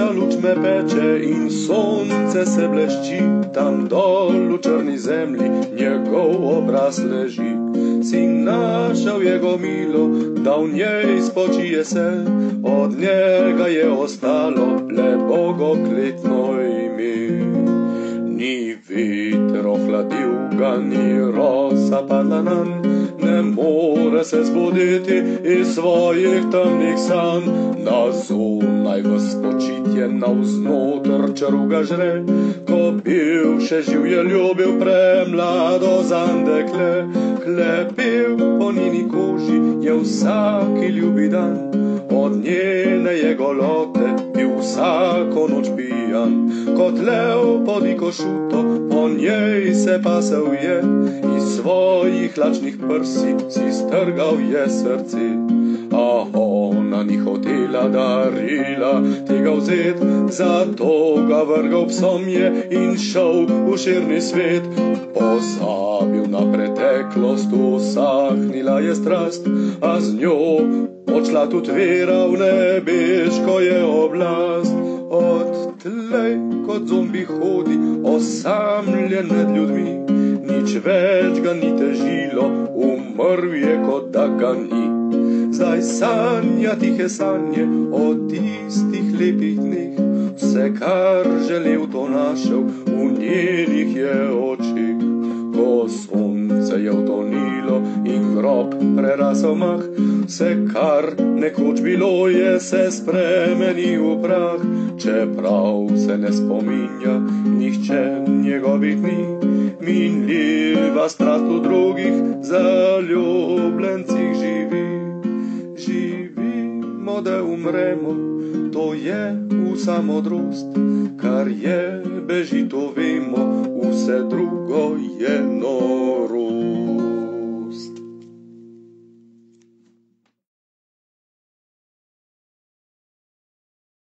Božja luč me peče in sonce se blešči, tam dol v črni zemlji njegov obraz leži. Si našel jego milo, da v njej spočije se, od njega je ostalo le bogokletno ime. Ni veter ohladil ga, ni rosa padla nanj, ne more se zbuditi iz svojih temnih sanj. Na zunaj v spočitje navznoter črv ga žre, ko bil še živ je ljubil premlado zanj dekle. Klepel po njeni koži je vsaki ljubi dan, od njene je golote bil vsako noč pijan. Kot lev pod košuto po njej se pasel je, iz svojih lačnih prsi si strgal je srce. A ona ni hotela darila tega vzet, zato ga vrgal psom je in šel v širni svet. Pozabil na preteklost, usahnila je strast, a z njo odšla tudi vera v nebeško je oblast. Odtlej kot zombi hodi, osamljen med ljudmi, nič več ga ni težilo, umrl je kot da ga ni. Zdaj sanja tihe sanje o tistih lepih dneh, vse kar želel to našel v njenih je očih. Ko sonce je utonilo in grob prerasel mah, vse kar nekoč bilo je se spremeni v prah. Čeprav se ne spominja nihče njegovih dni, minljiva strast v drugih zaljubljencih živi. Živimo, da umremo, to je vsa modrost, kar je beži, to vemo,